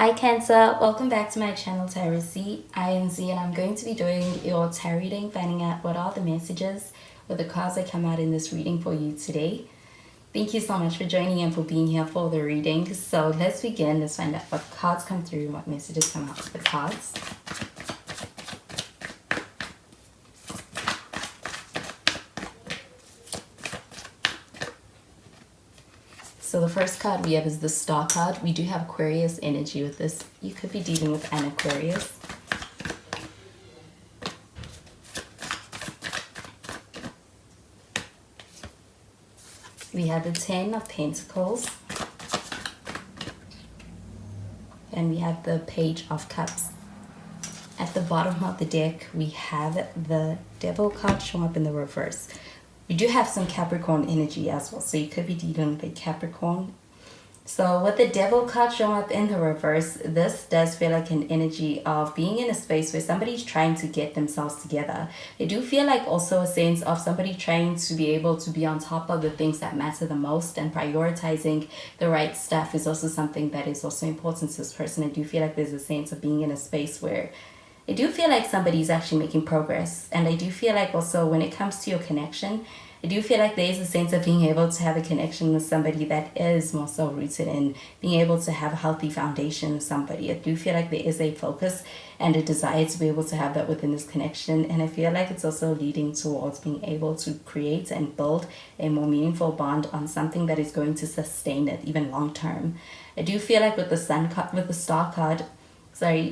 Hi Cancer, welcome back to my channel Tarot Z. I am Z and I'm going to be doing your tarot reading, finding out what are the messages or the cards that come out in this reading for you today. Thank you so much for joining and for being here for the reading. So let's begin. Let's find out what cards come through and what messages come out with the cards. So the first card we have is the Star card. We do have Aquarius energy with this. You could be dealing with an Aquarius. We have the Ten of Pentacles. And we have the Page of Cups. At the bottom of the deck, we have the Devil card showing up in the reverse. We do have some Capricorn energy as well, so you could be dealing with a Capricorn. So with the Devil card showing up in the reverse, this does feel like an energy of being in a space where somebody's trying to get themselves together. I do feel like also a sense of somebody trying to be able to be on top of the things that matter the most, and prioritizing the right stuff is also something that is also important to this person. I do feel like there's a sense of being in a space where I do feel like somebody's actually making progress. And I do feel like also when it comes to your connection, I do feel like there is a sense of being able to have a connection with somebody that is more so rooted in being able to have a healthy foundation with somebody. I do feel like there is a focus and a desire to be able to have that within this connection. And I feel like it's also leading towards being able to create and build a more meaningful bond on something that is going to sustain it even long term. I do feel like with the Sun card, with the Star card,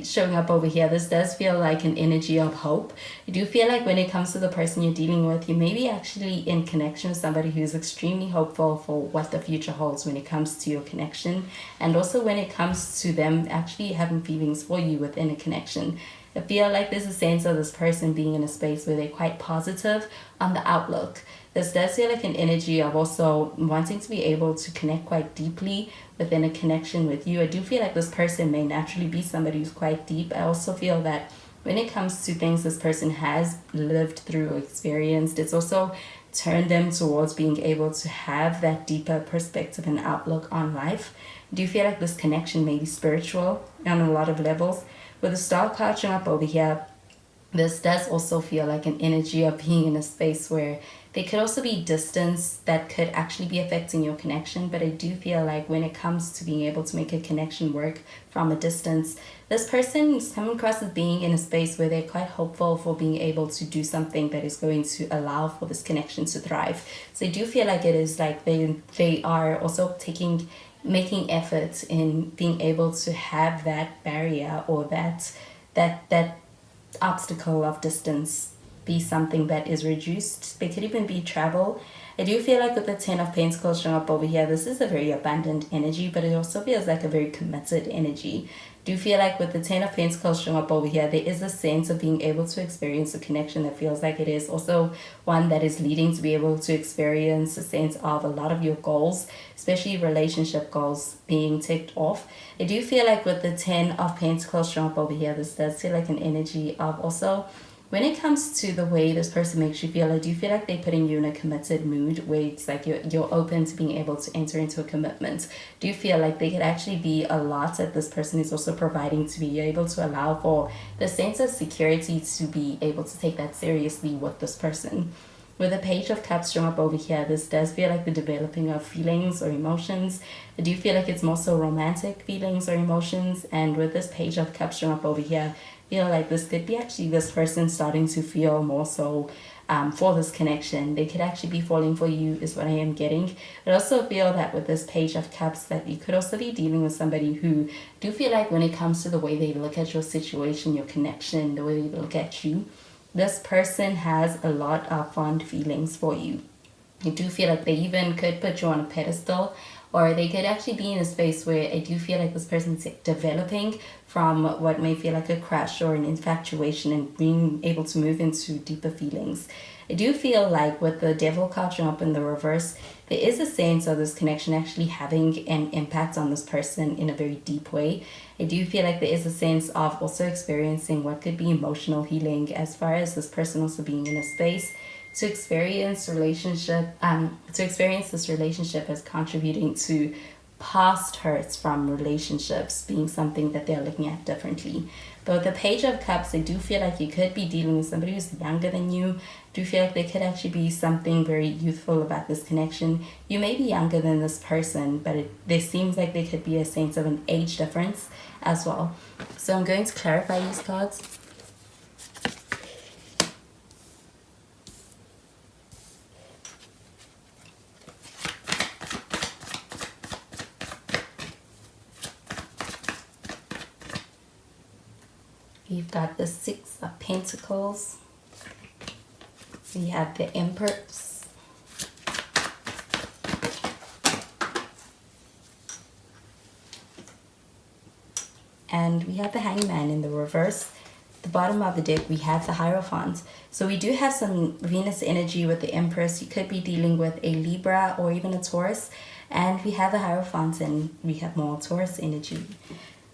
showing up over here, this does feel like an energy of hope. I do feel like when it comes to the person you're dealing with, you may be actually in connection with somebody who's extremely hopeful for what the future holds when it comes to your connection, and also when it comes to them actually having feelings for you within a connection. I feel like there's a sense of this person being in a space where they're quite positive on the outlook. This does feel like an energy of also wanting to be able to connect quite deeply within a connection with you. I do feel like this person may naturally be somebody who's quite deep. I also feel that when it comes to things this person has lived through or experienced, it's also turned them towards being able to have that deeper perspective and outlook on life. I do feel like this connection may be spiritual on a lot of levels. With the Star card showing up over here, this does also feel like an energy of being in a space where there could also be distance that could actually be affecting your connection. But I do feel like when it comes to being able to make a connection work from a distance, this person is coming across as being in a space where they're quite hopeful for being able to do something that is going to allow for this connection to thrive. So I do feel like it is like they are also making efforts in being able to have that barrier or that obstacle of distance be something that is reduced. They could even be travel. I do feel like with the Ten of Pentacles showing up over here, this is a very abundant energy, but it also feels like a very committed energy. I do feel like with the Ten of Pentacles showing up over here, there is a sense of being able to experience a connection that feels like it is also one that is leading to be able to experience a sense of a lot of your goals, especially relationship goals, being ticked off. I do feel like with the Ten of Pentacles showing up over here, this does feel like an energy of also when it comes to the way this person makes you feel. I do feel like they're putting you in a committed mood where it's like you're open to being able to enter into a commitment. I do feel like there could actually be a lot that this person is also providing to be able to allow for the sense of security to be able to take that seriously with this person. With the Page of Cups showing up over here, this does feel like the developing of feelings or emotions. I do feel like it's more so romantic feelings or emotions. And with this Page of Cups showing up over here, I feel like this could be actually this person starting to feel more so for this connection. They could actually be falling for you is what I am getting. I also feel that with this Page of Cups that you could also be dealing with somebody who do feel like when it comes to the way they look at your situation, your connection, the way they look at you, this person has a lot of fond feelings for you. I do feel like they even could put you on a pedestal, or they could actually be in a space where I do feel like this person's developing from what may feel like a crush or an infatuation and being able to move into deeper feelings. I do feel like with the Devil card showing up in the reverse, there is a sense of this connection actually having an impact on this person in a very deep way. I do feel like there is a sense of also experiencing what could be emotional healing as far as this person also being in a space to experience this relationship as contributing to past hurts from relationships being something that they're looking at differently. But with the Page of Cups, I do feel like you could be dealing with somebody who's younger than you. I do feel like there could actually be something very youthful about this connection. You may be younger than this person, but there seems like there could be a sense of an age difference as well. So I'm going to clarify these cards. We've got the Six of Pentacles. We have the Empress. And we have the Hangman in the reverse. At the bottom of the deck, we have the Hierophant. So we do have some Venus energy with the Empress. You could be dealing with a Libra or even a Taurus. And we have the Hierophant and we have more Taurus energy.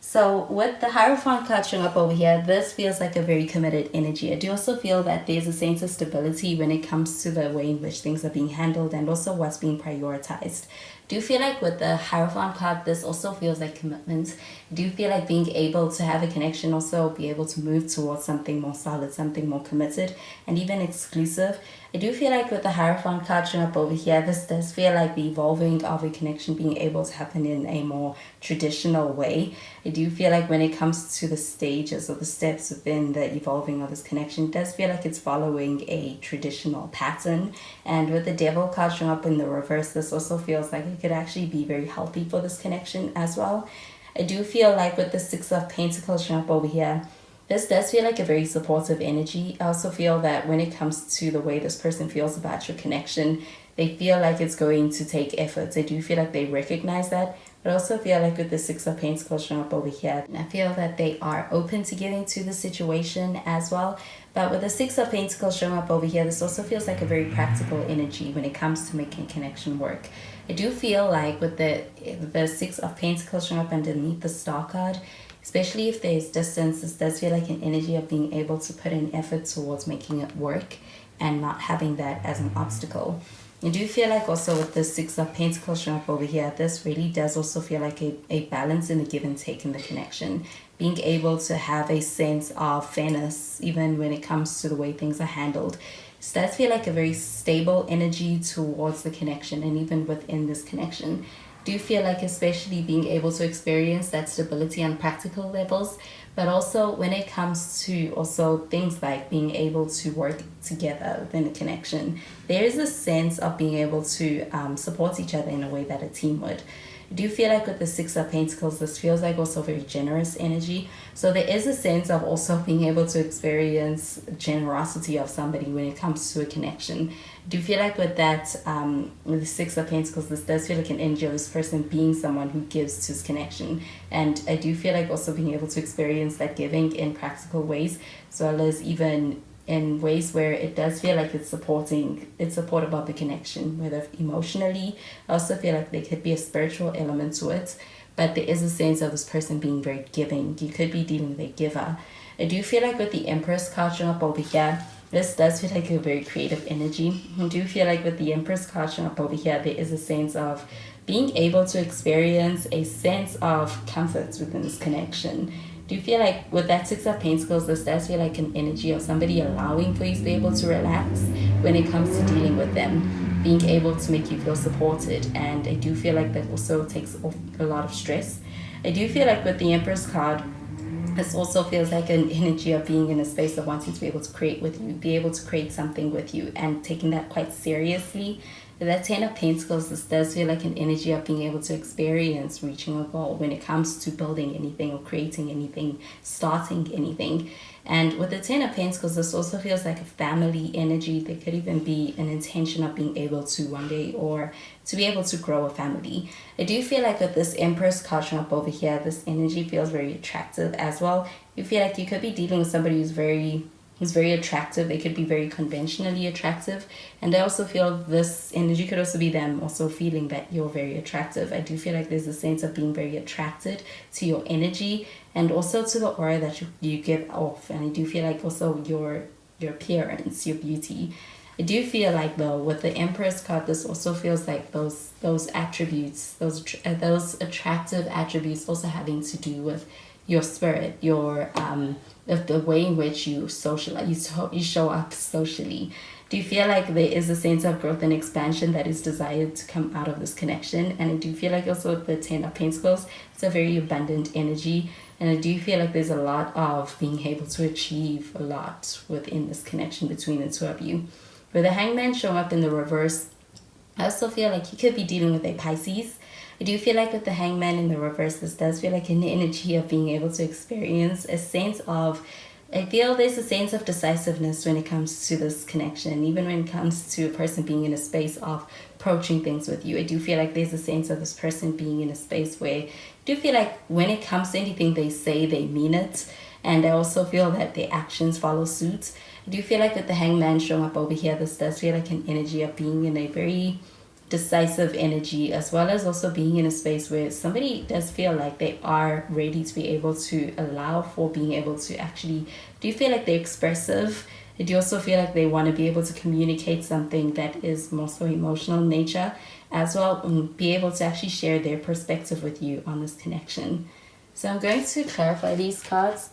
So with the Hierophant card showing up over here, this feels like a very committed energy. I do also feel that there's a sense of stability when it comes to the way in which things are being handled and also what's being prioritized. I do feel like with the Hierophant card, this also feels like commitment. I do feel like being able to have a connection, also be able to move towards something more solid, something more committed, and even exclusive. I do feel like with the Hierophant card showing up over here, this does feel like the evolving of a connection being able to happen in a more traditional way. I do feel like when it comes to the stages or the steps within the evolving of this connection, it does feel like it's following a traditional pattern. And with the Devil card showing up in the reverse, this also feels like it could actually be very healthy for this connection as well. I do feel like with the Six of Pentacles showing up over here, this does feel like a very supportive energy. I also feel that when it comes to the way this person feels about your connection, they feel like it's going to take efforts. I do feel like they recognize that. But I also feel like with the Six of Pentacles showing up over here, I feel that they are open to getting to the situation as well. But with the Six of Pentacles showing up over here, this also feels like a very practical energy when it comes to making a connection work. I do feel like with the Six of Pentacles showing up underneath the Star card, especially if there's distance, this does feel like an energy of being able to put in effort towards making it work and not having that as an obstacle. I do feel like also with the Six of Pentacles showing up over here, this really does also feel like a balance in the give and take in the connection. Being able to have a sense of fairness even when it comes to the way things are handled. This does feel like a very stable energy towards the connection and even within this connection. Do feel like especially being able to experience that stability on practical levels, but also when it comes to also things like being able to work together within a connection, there is a sense of being able to support each other in a way that a team would. I do feel like with the Six of Pentacles, this feels like also very generous energy. So there is a sense of also being able to experience generosity of somebody when it comes to a connection. I do feel like with that, with the Six of Pentacles, this does feel like an energy of this person being someone who gives to his connection. And I do feel like also being able to experience that giving in practical ways, as well as even in ways where it does feel like it's supportive of the connection, whether emotionally. I also feel like there could be a spiritual element to it, but there is a sense of this person being very giving. You could be dealing with a giver. I do feel like with the Empress card showing up over here, this does feel like a very creative energy. I do feel like with the Empress card showing up over here, there is a sense of being able to experience a sense of comfort within this connection. Do you feel like with that Six of Pentacles, this does feel like an energy of somebody allowing for you to be able to relax when it comes to dealing with them, being able to make you feel supported. And I do feel like that also takes off a lot of stress. I do feel like with the Empress card, this also feels like an energy of being in a space of wanting to be able to create with you, be able to create something with you and taking that quite seriously. That Ten of Pentacles, this does feel like an energy of being able to experience reaching a goal when it comes to building anything or creating anything, starting anything. And with the Ten of Pentacles, this also feels like a family energy. There could even be an intention of being able to one day or to be able to grow a family. I do feel like with this Empress card showing up over here, this energy feels very attractive as well. You feel like you could be dealing with somebody who's very attractive. They could be very conventionally attractive, and I also feel this energy could also be them also feeling that you're very attractive. I do feel like there's a sense of being very attracted to your energy and also to the aura that you give off. And I do feel like also your appearance, your beauty. I do feel like though with the Empress card, this also feels like those attributes, those attractive attributes, also having to do with your spirit, your the way in which you socialize, you show up socially. Do you feel like there is a sense of growth and expansion that is desired to come out of this connection? And I do feel like also the Ten of Pentacles, it's a very abundant energy. And I do feel like there's a lot of being able to achieve a lot within this connection between the two of you. With the Hangman showing up in the reverse, I also feel like you could be dealing with a Pisces. I do feel like with the Hangman in the reverse, this does feel like an energy of being able to experience a sense of, I feel there's a sense of decisiveness when it comes to this connection, even when it comes to a person being in a space of approaching things with you. I do feel like there's a sense of this person being in a space where I do feel like when it comes to anything they say, they mean it. And I also feel that their actions follow suit. I do feel like with the Hangman showing up over here, this does feel like an energy of being in a very decisive energy, as well as also being in a space where somebody does feel like they are ready to be able to allow for being able to actually, do you feel like they're expressive? I do also feel like they want to be able to communicate something that is more so emotional in nature, as well, and be able to actually share their perspective with you on this connection. So I'm going to clarify these cards.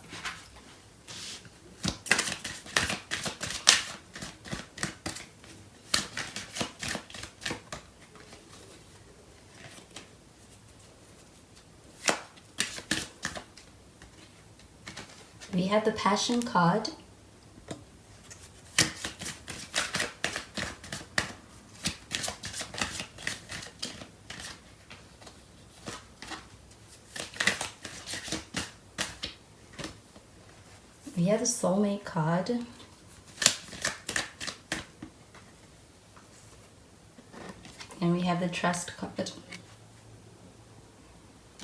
We have the Passion card. We have the Soulmate card. And we have the Trust card.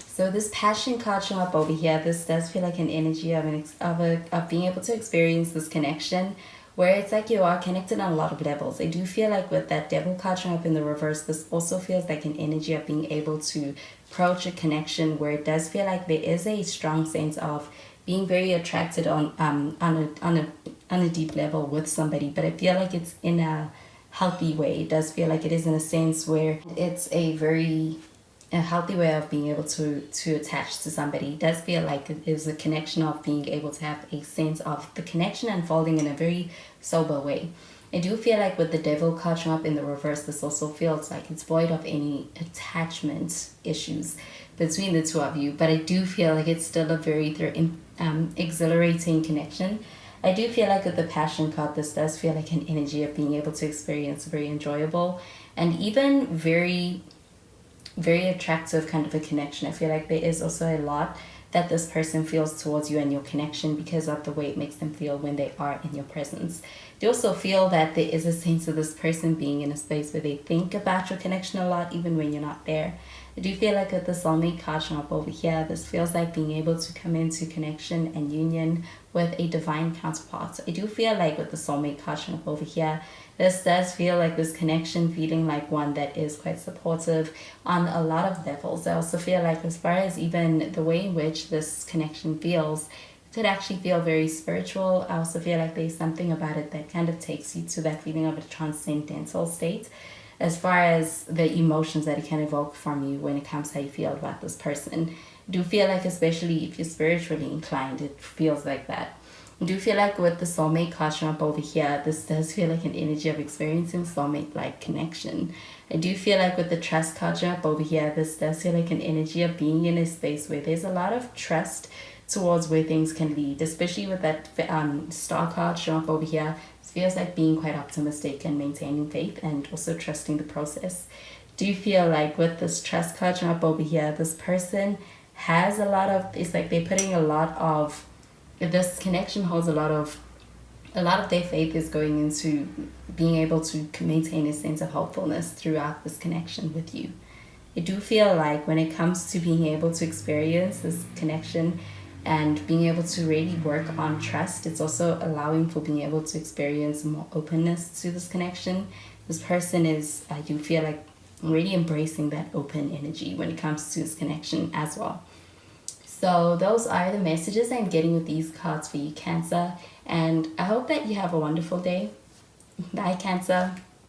So this Passion card showing up over here, this does feel like an energy of being able to experience this connection, where it's like you are connected on a lot of levels. I do feel like with that Devil card showing up in the reverse, this also feels like an energy of being able to approach a connection where it does feel like there is a strong sense of being very attracted on a deep level with somebody, but I feel like it's in a healthy way. It does feel like it is in a sense where it's a healthy way of being able to attach to somebody. It does feel like it is a connection of being able to have a sense of the connection unfolding in a very sober way. I do feel like with the Devil card showing up in the reverse, this also feels like it's void of any attachment issues between the two of you, but I do feel like it's still a very exhilarating connection. I do feel like with the Passion card, this does feel like an energy of being able to experience very enjoyable and even very attractive kind of a connection. I feel like there is also a lot that this person feels towards you and your connection because of the way it makes them feel when they are in your presence. They also feel that there is a sense of this person being in a space where they think about your connection a lot even when you're not there. I do feel like with the Soulmate card showing up over here, this feels like being able to come into connection and union with a divine counterpart. I do feel like with the Soulmate card showing up over here, this does feel like this connection feeling like one that is quite supportive on a lot of levels. I also feel like as far as even the way in which this connection feels, it could actually feel very spiritual. I also feel like there's something about it that kind of takes you to that feeling of a transcendental state as far as the emotions that it can evoke from you when it comes to how you feel about this person. I do feel like, especially if you're spiritually inclined, it feels like that. I do feel like with the Soulmate card showing up over here, this does feel like an energy of experiencing soulmate-like connection. I do feel like with the Trust card showing up over here, this does feel like an energy of being in a space where there's a lot of trust towards where things can lead, especially with that Star card showing up over here. It feels like being quite optimistic and maintaining faith and also trusting the process. Do you feel like with this Trust card showing up over here, this person has a lot of, it's like they're putting a lot of, this connection holds a lot of their faith is going into being able to maintain a sense of hopefulness throughout this connection with you. I do feel like when it comes to being able to experience this connection and being able to really work on trust, it's also allowing for being able to experience more openness to this connection. This person is, I do feel like, really embracing that open energy when it comes to this connection as well. So those are the messages I'm getting with these cards for you, Cancer. And I hope that you have a wonderful day. Bye, Cancer.